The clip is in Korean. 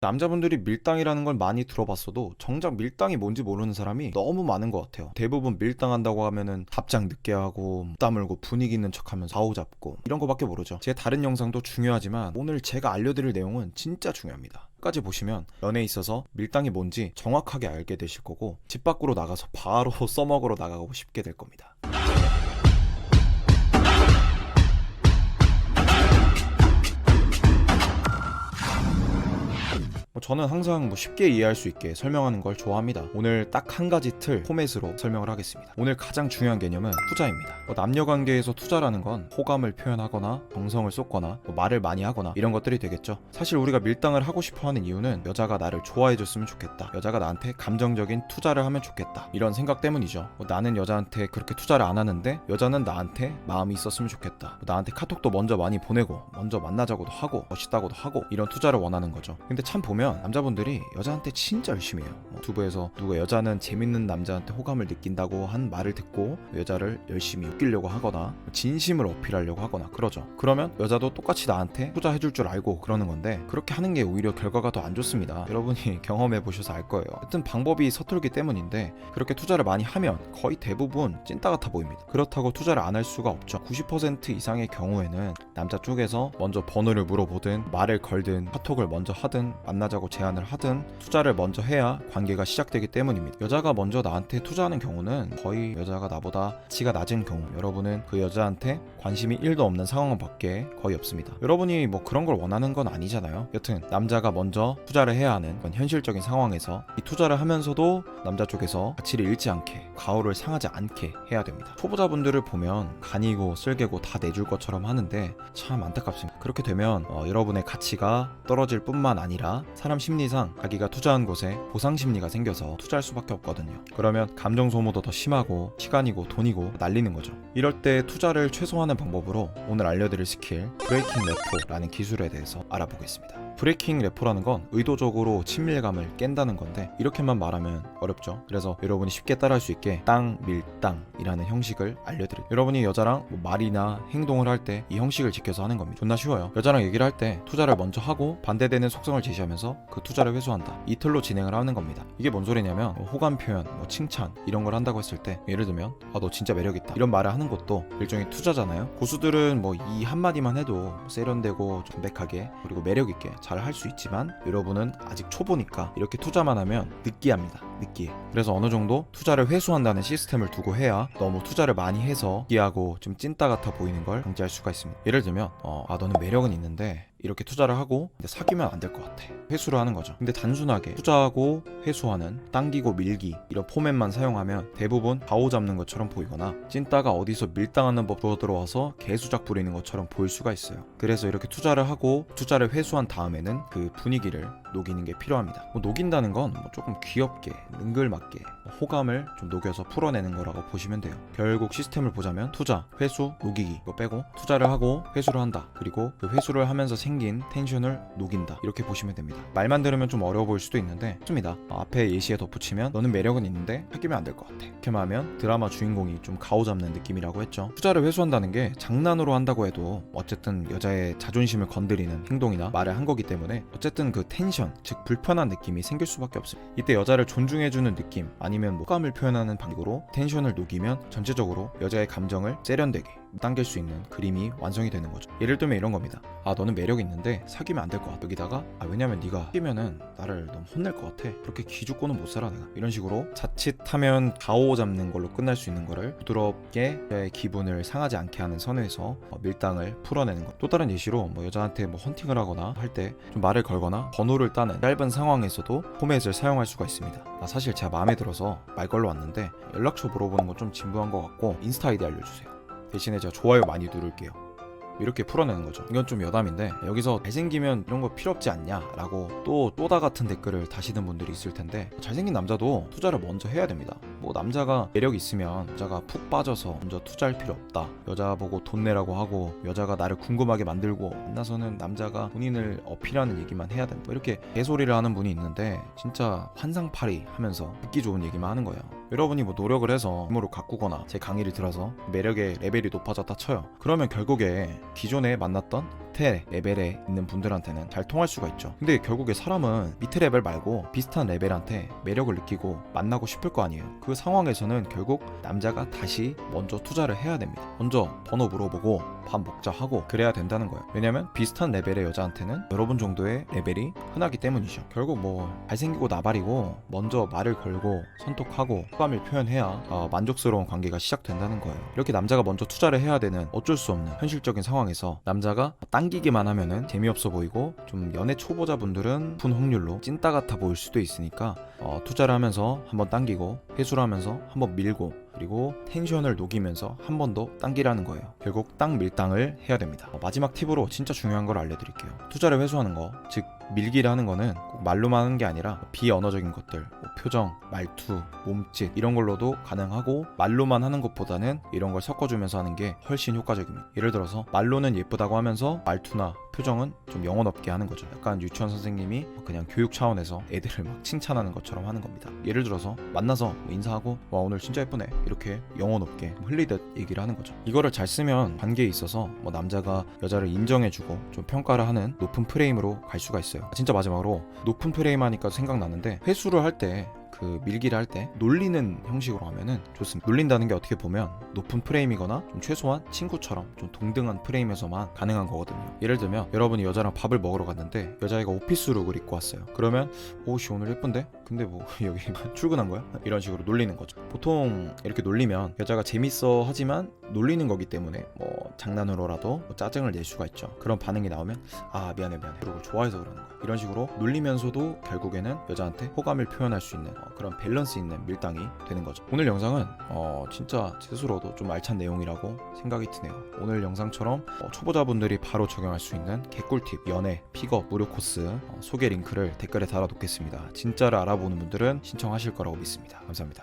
남자분들이 밀당이라는 걸 많이 들어봤어도 정작 밀당이 뭔지 모르는 사람이 너무 많은 것 같아요. 대부분 밀당한다고 하면은 답장 늦게 하고 따물고 분위기 있는 척하면서 좌우 잡고 이런 거밖에 모르죠. 제 다른 영상도 중요하지만 오늘 제가 알려드릴 내용은 진짜 중요합니다. 끝까지 보시면 연애에 있어서 밀당이 뭔지 정확하게 알게 되실 거고 집 밖으로 나가서 바로 써먹으러 나가고 싶게 될 겁니다. 저는 항상 쉽게 이해할 수 있게 설명하는 걸 좋아합니다. 오늘 딱 한 가지 틀 포맷으로 설명을 하겠습니다. 오늘 가장 중요한 개념은 투자입니다. 남녀 관계에서 투자라는 건 호감을 표현하거나 정성을 쏟거나 말을 많이 하거나 이런 것들이 되겠죠. 사실 우리가 밀당을 하고 싶어 하는 이유는 여자가 나를 좋아해 줬으면 좋겠다, 여자가 나한테 감정적인 투자를 하면 좋겠다, 이런 생각 때문이죠. 나는 여자한테 그렇게 투자를 안 하는데 여자는 나한테 마음이 있었으면 좋겠다, 나한테 카톡도 먼저 많이 보내고 먼저 만나자고도 하고 멋있다고도 하고 이런 투자를 원하는 거죠. 근데 참 보면 남자분들이 여자한테 진짜 열심히 해요. 유튜브에서 누가 여자는 재밌는 남자한테 호감을 느낀다고 한 말을 듣고 여자를 열심히 웃기려고 하거나 진심을 어필하려고 하거나 그러죠. 그러면 여자도 똑같이 나한테 투자해줄 줄 알고 그러는 건데, 그렇게 하는 게 오히려 결과가 더 안 좋습니다. 여러분이 경험해보셔서 알 거예요. 하여튼 방법이 서툴기 때문인데, 그렇게 투자를 많이 하면 거의 대부분 찐따 같아 보입니다. 그렇다고 투자를 안 할 수가 없죠. 90% 이상의 경우에는 남자 쪽에서 먼저 번호를 물어보든 말을 걸든 카톡을 먼저 하든 만나자고 제안을 하든 투자를 먼저 해야 관계가 시작되기 때문입니다. 여자가 먼저 나한테 투자하는 경우는 거의 여자가 나보다 가치가 낮은 경우, 여러분은 그 여자한테 관심이 1도 없는 상황밖에 거의 없습니다. 여러분이 그런 걸 원하는 건 아니잖아요. 여튼 남자가 먼저 투자를 해야 하는 그런 현실적인 상황에서 이 투자를 하면서도 남자 쪽에서 가치를 잃지 않게, 가오를 상하지 않게 해야 됩니다. 초보자분들을 보면 간이고 쓸개고 다 내줄 것처럼 하는데 참 안타깝습니다. 그렇게 되면 여러분의 가치가 떨어질 뿐만 아니라 사람 심리상 자기가 투자한 곳에 보상 심리가 생겨서 투자할 수밖에 없거든요. 그러면 감정 소모도 더 심하고 시간이고 돈이고 날리는 거죠. 이럴 때 투자를 최소화하는 방법으로 오늘 알려드릴 스킬 브레이킹 레포라는 기술에 대해서 알아보겠습니다. 브레이킹 레포라는 건 의도적으로 친밀감을 깬다는 건데, 이렇게만 말하면 어렵죠. 그래서 여러분이 쉽게 따라할 수 있게 땅, 밀당이라는 형식을 알려드릴게요. 여러분이 여자랑 말이나 행동을 할 때 이 형식을 지켜서 하는 겁니다. 존나 쉬워요. 여자랑 얘기를 할 때 투자를 먼저 하고 반대되는 속성을 제시하면서 그 투자를 회수한다, 이 틀로 진행을 하는 겁니다. 이게 뭔 소리냐면 호감 표현, 칭찬 이런 걸 한다고 했을 때, 예를 들면 너 진짜 매력있다 이런 말을 하는 것도 일종의 투자잖아요. 고수들은 이 한마디만 해도 세련되고 담백하게 그리고 매력있게 잘 할 수 있지만, 여러분은 아직 초보니까 이렇게 투자만 하면 느끼합니다. 느끼해. 그래서 어느 정도 투자를 회수한다는 시스템을 두고 해야 너무 투자를 많이 해서 느끼하고 좀 찐따 같아 보이는 걸 방지할 수가 있습니다. 예를 들면 너는 매력은 있는데 이렇게 투자를 하고 사귀면 안 될 것 같아, 회수를 하는 거죠. 근데 단순하게 투자하고 회수하는 당기고 밀기 이런 포맷만 사용하면 대부분 바오 잡는 것처럼 보이거나 찐따가 어디서 밀당하는 법 들어와서 개수작 부리는 것처럼 보일 수가 있어요. 그래서 이렇게 투자를 하고 투자를 회수한 다음에는 그 분위기를 녹이는 게 필요합니다. 녹인다는 건 조금 귀엽게 능글맞게 호감을 좀 녹여서 풀어내는 거라고 보시면 돼요. 결국 시스템을 보자면 투자, 회수, 녹이기 이거 빼고 투자를 하고 회수를 한다, 그리고 그 회수를 하면서 생긴 텐션을 녹인다, 이렇게 보시면 됩니다. 말만 들으면 좀 어려워 보일 수도 있는데 좋습니다. 앞에 예시에 덧붙이면 너는 매력은 있는데 사귀면 안 될 것 같아, 이렇게만 하면 드라마 주인공이 좀 가오잡는 느낌이라고 했죠. 투자를 회수한다는 게 장난으로 한다고 해도 어쨌든 여자의 자존심을 건드리는 행동이나 말을 한 거기 때문에 어쨌든 그 텐션, 즉 불편한 느낌이 생길 수밖에 없습니다. 이때 여자를 존중해주는 느낌 아니면 호감을 표현하는 방식으로 텐션을 녹이면 전체적으로 여자의 감정을 세련되게 당길 수 있는 그림이 완성이 되는 거죠. 예를 들면 이런 겁니다. 너는 매력 있는데 사귀면 안 될 것 같아. 여기다가 왜냐면 네가 사귀면은 나를 너무 혼낼 것 같아. 그렇게 기죽고는 못 살아 내가. 이런 식으로 자칫하면 가오 잡는 걸로 끝날 수 있는 거를 부드럽게 여자의 기분을 상하지 않게 하는 선에서 밀당을 풀어내는 것. 또 다른 예시로 여자한테 헌팅을 하거나 할 때 좀 말을 걸거나 번호를 따는 짧은 상황에서도 포맷을 사용할 수가 있습니다. 사실 제가 마음에 들어서 말 걸러 왔는데 연락처 물어보는 건 좀 진부한 것 같고 인스타 아이디 알려주세요. 대신에 제가 좋아요 많이 누를게요. 이렇게 풀어내는 거죠. 이건 좀 여담인데, 여기서 잘생기면 이런 거 필요 없지 않냐 라고 또다 같은 댓글을 다시는 분들이 있을 텐데, 잘생긴 남자도 투자를 먼저 해야 됩니다. 남자가 매력 있으면 여자가 푹 빠져서 먼저 투자할 필요 없다, 여자 보고 돈 내라고 하고 여자가 나를 궁금하게 만들고 만나서는 남자가 본인을 어필하는 얘기만 해야 된다, 이렇게 개소리를 하는 분이 있는데 진짜 환상파리 하면서 듣기 좋은 얘기만 하는 거예요. 여러분이 뭐 노력을 해서 힘으로 가꾸거나 제 강의를 들어서 매력의 레벨이 높아졌다 쳐요. 그러면 결국에 기존에 만났던 밑에 레벨에 있는 분들한테는 잘 통할 수가 있죠. 근데 결국에 사람은 밑에 레벨 말고 비슷한 레벨한테 매력을 느끼고 만나고 싶을 거 아니에요. 그 상황에서는 결국 남자가 다시 먼저 투자를 해야 됩니다. 먼저 번호 물어보고 밥 먹자 하고 그래야 된다는 거예요. 왜냐면 비슷한 레벨의 여자한테는 여러분 정도의 레벨이 흔하기 때문이죠. 결국 뭐 잘생기고 나발이고 먼저 말을 걸고 선톡하고 호감을 표현해야 만족스러운 관계가 시작된다는 거예요. 이렇게 남자가 먼저 투자를 해야 되는 어쩔 수 없는 현실적인 상황에서 남자가 당기기만 하면은 재미없어 보이고 좀 연애 초보자분들은 높은 확률로 찐따 같아 보일 수도 있으니까 투자를 하면서 한번 당기고 회수를 하면서 한번 밀고 그리고 텐션을 녹이면서 한 번 더 당기라는 거예요. 결국 땅 밀당을 해야 됩니다. 마지막 팁으로 진짜 중요한 걸 알려드릴게요. 투자를 회수하는 거, 즉 밀기를 하는 거는 꼭 말로만 하는 게 아니라 비언어적인 것들, 표정, 말투, 몸짓 이런 걸로도 가능하고 말로만 하는 것보다는 이런 걸 섞어주면서 하는 게 훨씬 효과적입니다. 예를 들어서 말로는 예쁘다고 하면서 말투나 표정은 좀 영혼 없게 하는 거죠. 약간 유치원 선생님이 그냥 교육 차원에서 애들을 막 칭찬하는 것처럼 하는 겁니다. 예를 들어서 만나서 인사하고 와 오늘 진짜 예쁘네 이렇게 영혼 없게 흘리듯 얘기를 하는 거죠. 이거를 잘 쓰면 관계에 있어서 뭐 남자가 여자를 인정해주고 좀 평가를 하는 높은 프레임으로 갈 수가 있어요. 진짜 마지막으로 높은 프레임 하니까 생각나는데 회수를 할 때 그 밀기를 할 때 놀리는 형식으로 하면은 좋습니다. 놀린다는 게 어떻게 보면 높은 프레임이거나 좀 최소한 친구처럼 좀 동등한 프레임에서만 가능한 거거든요. 예를 들면 여러분이 여자랑 밥을 먹으러 갔는데 여자애가 오피스룩을 입고 왔어요. 그러면 오씨 오늘 예쁜데? 근데 뭐 여기 출근한 거야? 이런 식으로 놀리는 거죠. 보통 이렇게 놀리면 여자가 재밌어 하지만 놀리는 거기 때문에 뭐 장난으로라도 뭐 짜증을 낼 수가 있죠. 그런 반응이 나오면 아 미안해 그리고 좋아해서 그러는 거야. 이런 식으로 놀리면서도 결국에는 여자한테 호감을 표현할 수 있는 그런 밸런스 있는 밀당이 되는 거죠. 오늘 영상은 진짜 제 스스로도 좀 알찬 내용이라고 생각이 드네요. 오늘 영상처럼 초보자분들이 바로 적용할 수 있는 개꿀팁 연애 픽업 무료 코스 소개 링크를 댓글에 달아놓겠습니다. 진짜를 알아보는 분들은 신청하실 거라고 믿습니다. 감사합니다.